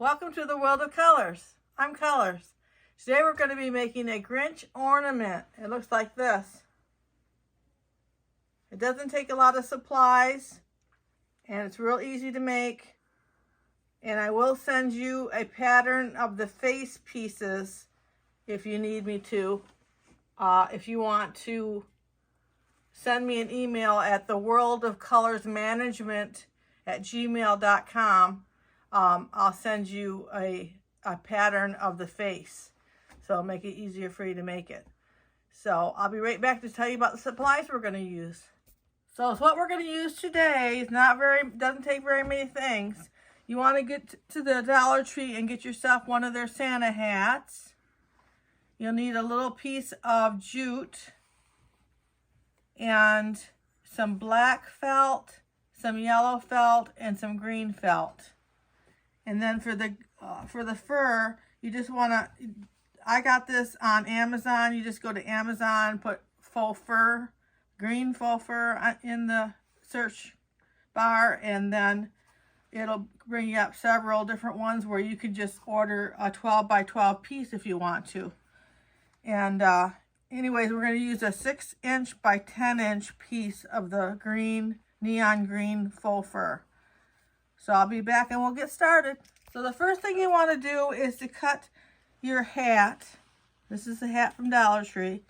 Welcome to the world of colors. I'm Colors. Today we're going to be making a Grinch ornament. It looks like this. It doesn't take a lot of supplies and it's real easy to make. And I will send you a pattern of the face pieces if you need me to. If you want to send me an email at theworldofcolorsmanagement@gmail.com. I'll send you a pattern of the face. So it'll make it easier for you to make it. So I'll be right back to tell you about the supplies we're going to use. So what we're going to use today is doesn't take very many things. You want to get to the Dollar Tree and get yourself one of their Santa hats. You'll need a little piece of jute and some black felt, some yellow felt, and some green felt. And then for the fur, you just want to, I got this on Amazon. You just go to Amazon, put faux fur, green faux fur in the search bar, and then it'll bring you up several different ones where you can just order a 12 by 12 piece if you want to. And anyways, we're going to use a 6-inch by 10-inch piece of the neon green faux fur. So I'll be back and we'll get started. So the first thing you want to do is to cut your hat. This is a hat from Dollar Tree.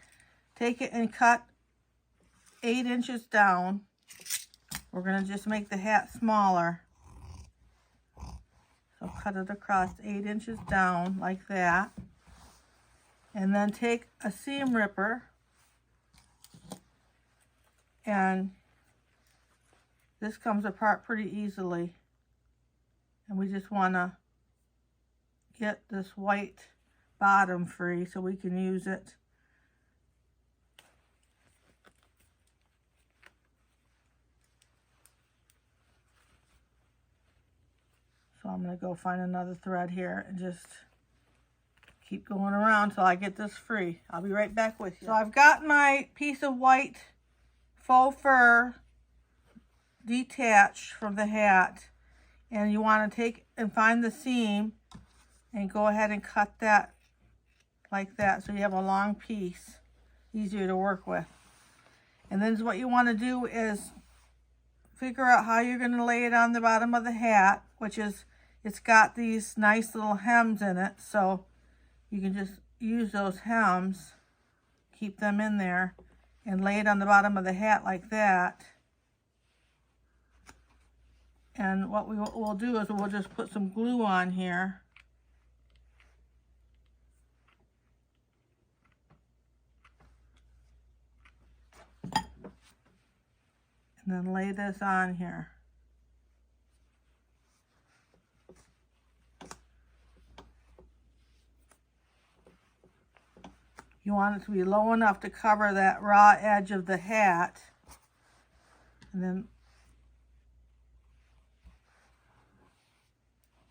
Take it and cut 8 inches down. We're going to just make the hat smaller. So cut it across 8 inches down like that. And then take a seam ripper and this comes apart pretty easily. And we just want to get this white bottom free so we can use it. So I'm going to go find another thread here and just keep going around till I get this free. I'll be right back with you. So I've got my piece of white faux fur detached from the hat. And you want to take and find the seam and go ahead and cut that like that so you have a long piece, easier to work with. And then what you want to do is figure out how you're going to lay it on the bottom of the hat, which is, it's got these nice little hems in it, so you can just use those hems, keep them in there, and lay it on the bottom of the hat like that. And what we'll do is we'll just put some glue on here. And then lay this on here. You want it to be low enough to cover that raw edge of the hat. And then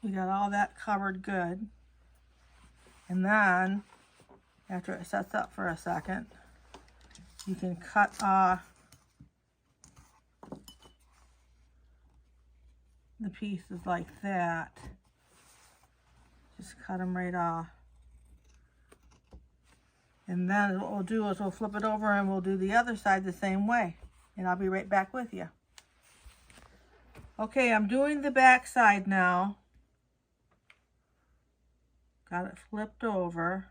we got all that covered good. And then, after it sets up for a second, you can cut off the pieces like that. Just cut them right off. And then what we'll do is we'll flip it over and we'll do the other side the same way. And I'll be right back with you. Okay, I'm doing the back side now. Got it flipped over.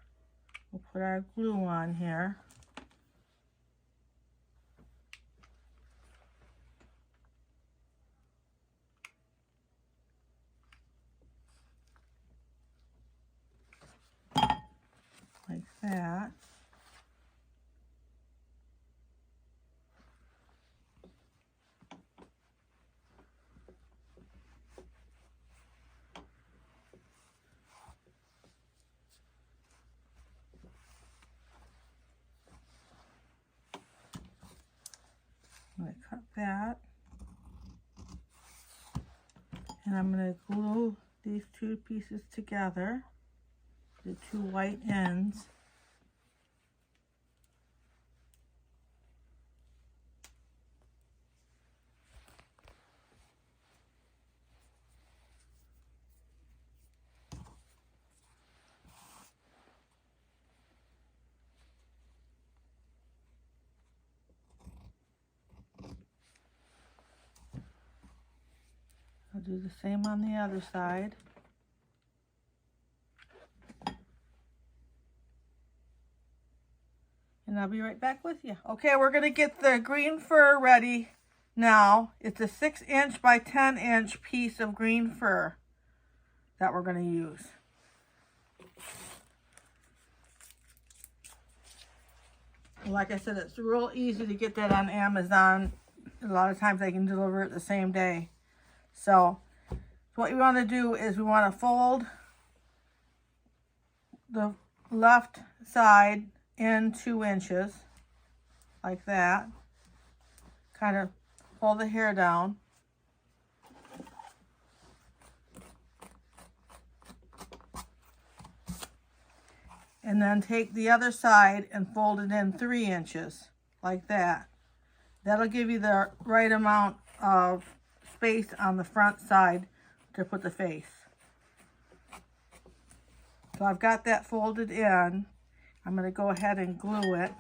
We'll put our glue on here. Like that. I'm going to cut that, and I'm going to glue these two pieces together, the two white ends. I'll do the same on the other side. And I'll be right back with you. Okay, we're going to get the green fur ready now. It's a 6-inch by 10-inch piece of green fur that we're going to use. Like I said, it's real easy to get that on Amazon. A lot of times they can deliver it the same day. So what we want to do is we want to fold the left side in 2 inches, like that. Kind of pull the hair down. And then take the other side and fold it in 3 inches, like that. That'll give you the right amount of space on the front side to put the face. So I've got that folded in. I'm going to go ahead and glue it.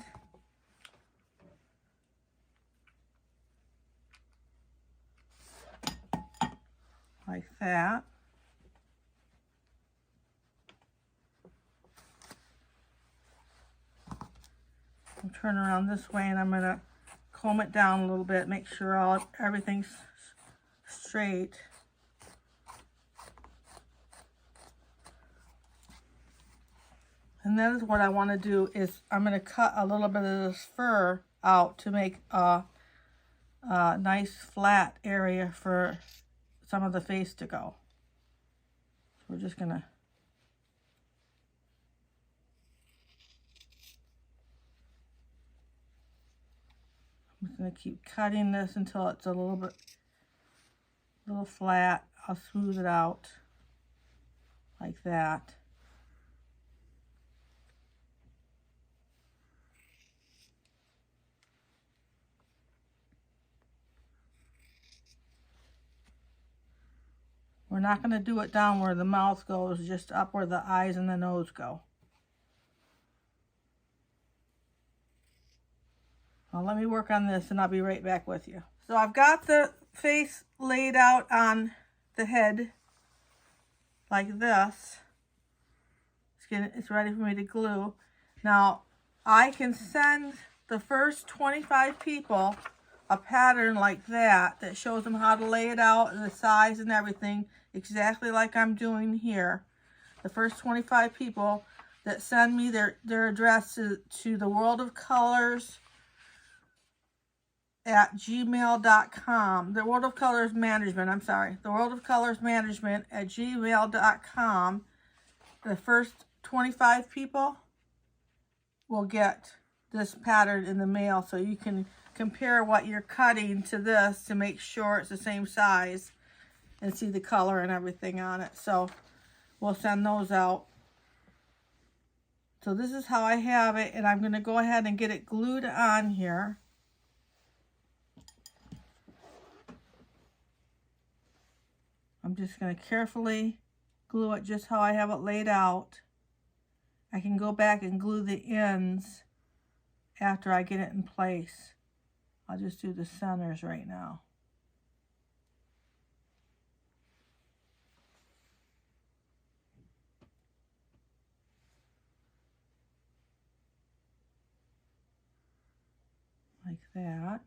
Like that. I'll turn around this way and I'm going to comb it down a little bit, make sure everything's straight. And then what I want to do is I'm going to cut a little bit of this fur out to make a nice flat area for some of the face to go. So we're just going to I'm just going to keep cutting this until it's a little flat. I'll smooth it out like that. We're not going to do it down where the mouth goes, just up where the eyes and the nose go. Well, let me work on this and I'll be right back with you. So I've got the face laid out on the head like this. It's ready for me to glue. Now, I can send the first 25 people a pattern like that shows them how to lay it out and the size and everything exactly like I'm doing here. The first 25 people that send me their address to the World of Colors at gmail.com. The World of Colors Management, I'm sorry. The World of Colors Management at gmail.com. The first 25 people will get this pattern in the mail, so you can compare what you're cutting to this to make sure it's the same size and see the color and everything on it. So we'll send those out. So this is how I have it, and I'm going to go ahead and get it glued on here. I'm just going to carefully glue it just how I have it laid out. I can go back and glue the ends after I get it in place. I'll just do the centers right now. Like that.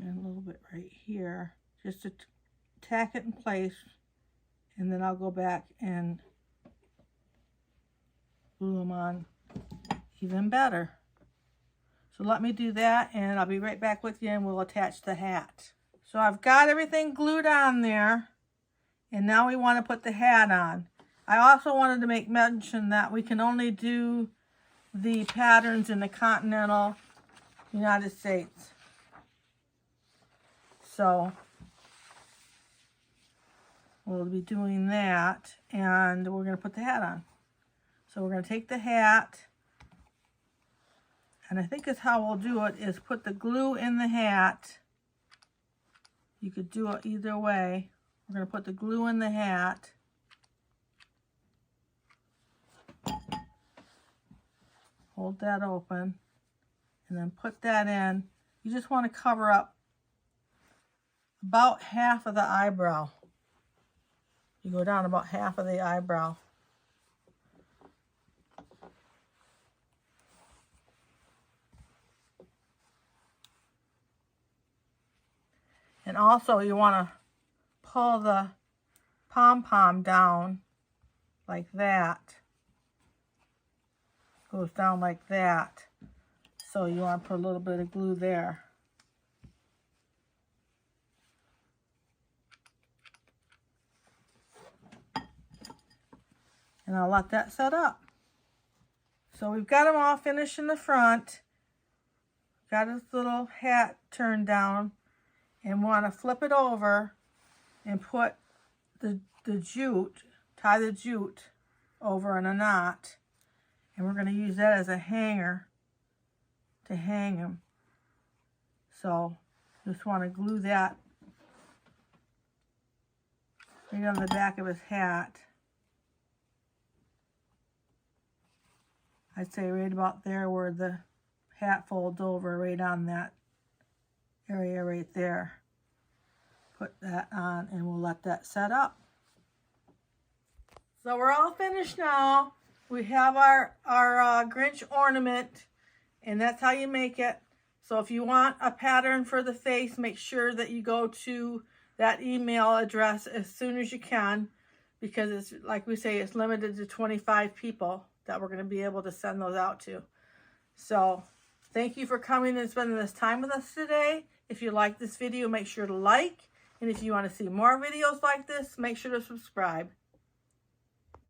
And a little bit right here, just to tack it in place, and then I'll go back and glue them on even better. So let me do that, and I'll be right back with you, and we'll attach the hat. So I've got everything glued on there, and now we want to put the hat on. I also wanted to make mention that we can only do the patterns in the continental United States. So we'll be doing that, and we're going to put the hat on. So we're going to take the hat, and I think that's how we'll do it, is put the glue in the hat. You could do it either way. We're going to put the glue in the hat. Hold that open, and then put that in. You just want to cover up about half of the eyebrow. You go down about half of the eyebrow. And also you want to pull the pom-pom down like that. Goes down like that. So you want to put a little bit of glue there. And I'll let that set up. So we've got them all finished in the front. Got his little hat turned down. And want to flip it over and put the jute, tie the jute over in a knot. And we're going to use that as a hanger to hang him. So just want to glue that right on the back of his hat. I'd say right about there where the hat folds over, right on that area right there. Put that on, and we'll let that set up. So we're all finished now. We have our Grinch ornament, and that's how you make it. So if you want a pattern for the face, make sure that you go to that email address as soon as you can, because it's, like we say, it's limited to 25 people that we're going to be able to send those out to. So thank you for coming and spending this time with us today. If you like this video, make sure to like. And if you want to see more videos like this, make sure to subscribe.